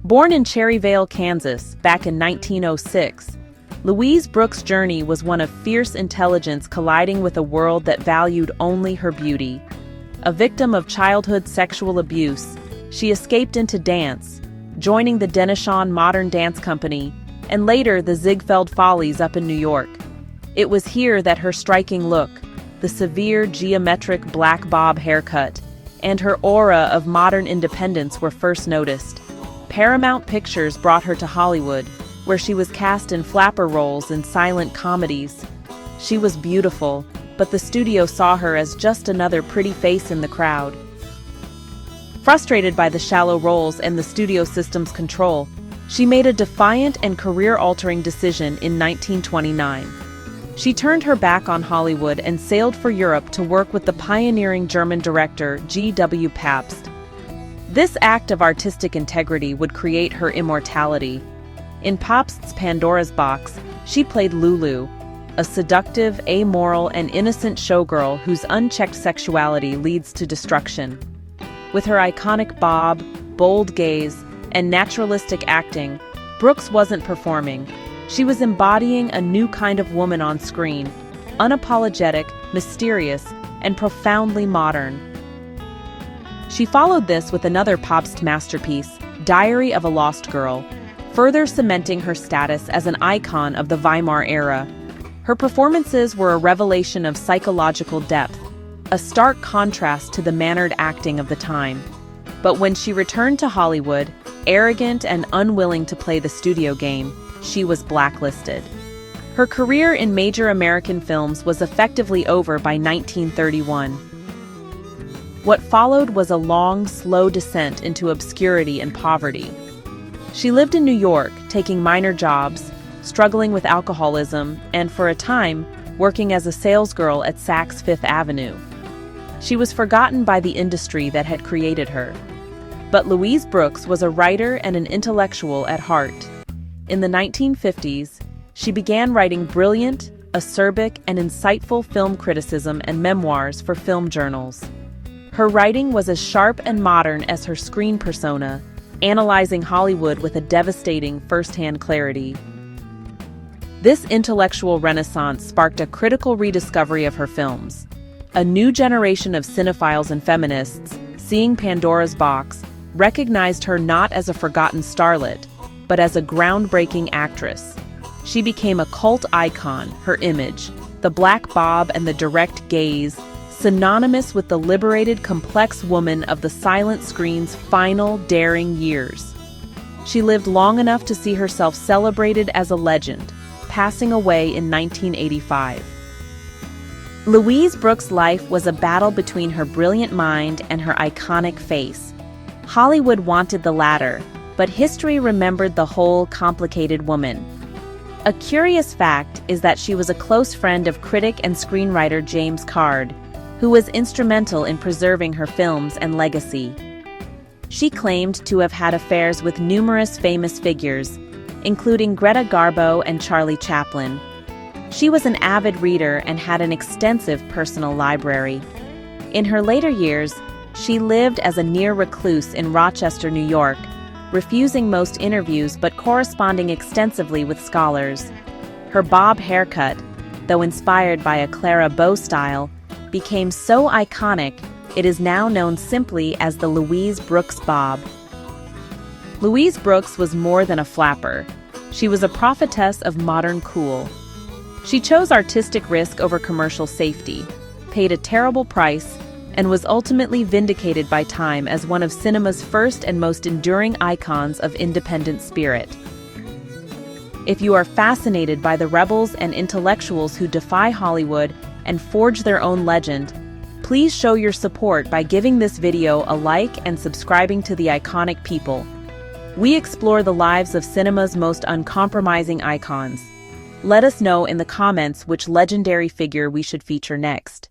Born in Cherryvale, Kansas, back in 1906, Louise Brooks' journey was one of fierce intelligence colliding with a world that valued only her beauty. A victim of childhood sexual abuse, she escaped into dance, joining the Denishon Modern Dance Company, and later the Ziegfeld Follies up in New York. It was here that her striking look, the severe geometric black bob haircut, and her aura of modern independence were first noticed. Paramount Pictures brought her to Hollywood, where she was cast in flapper roles in silent comedies. She was beautiful, but the studio saw her as just another pretty face in the crowd. Frustrated by the shallow roles and the studio system's control, she made a defiant and career-altering decision in 1929. She turned her back on Hollywood and sailed for Europe to work with the pioneering German director G.W. Pabst. This act of artistic integrity would create her immortality. In Pabst's Pandora's Box, she played Lulu, a seductive, amoral, and innocent showgirl whose unchecked sexuality leads to destruction. With her iconic bob, bold gaze, and naturalistic acting, Brooks wasn't performing. She was embodying a new kind of woman on screen, unapologetic, mysterious, and profoundly modern. She followed this with another Pabst masterpiece, Diary of a Lost Girl, further cementing her status as an icon of the Weimar era. Her performances were a revelation of psychological depth, a stark contrast to the mannered acting of the time. But when she returned to Hollywood, arrogant and unwilling to play the studio game, she was blacklisted. Her career in major American films was effectively over by 1931. What followed was a long, slow descent into obscurity and poverty. She lived in New York, taking minor jobs, struggling with alcoholism, and for a time, working as a salesgirl at Saks Fifth Avenue. She was forgotten by the industry that had created her. But Louise Brooks was a writer and an intellectual at heart. In the 1950s, she began writing brilliant, acerbic, and insightful film criticism and memoirs for film journals. Her writing was as sharp and modern as her screen persona, analyzing Hollywood with a devastating first-hand clarity. This intellectual renaissance sparked a critical rediscovery of her films. A new generation of cinephiles and feminists, seeing Pandora's Box, recognized her not as a forgotten starlet, but as a groundbreaking actress. She became a cult icon, her image, the black bob and the direct gaze, synonymous with the liberated, complex woman of the silent screen's final, daring years. She lived long enough to see herself celebrated as a legend, passing away in 1985. Louise Brooks' life was a battle between her brilliant mind and her iconic face. Hollywood wanted the latter, but history remembered the whole, complicated woman. A curious fact is that she was a close friend of critic and screenwriter James Card, who was instrumental in preserving her films and legacy. She claimed to have had affairs with numerous famous figures, including Greta Garbo and Charlie Chaplin. She was an avid reader and had an extensive personal library. In her later years, she lived as a near recluse in Rochester, New York, refusing most interviews but corresponding extensively with scholars. Her bob haircut, though inspired by a Clara Bow style, became so iconic it is now known simply as the Louise Brooks bob. Louise Brooks was more than a flapper. She was a prophetess of modern cool. She chose artistic risk over commercial safety, paid a terrible price, and was ultimately vindicated by time as one of cinema's first and most enduring icons of independent spirit. If you are fascinated by the rebels and intellectuals who defy Hollywood and forge their own legend, please show your support by giving this video a like and subscribing to The Iconic People. We explore the lives of cinema's most uncompromising icons. Let us know in the comments which legendary figure we should feature next.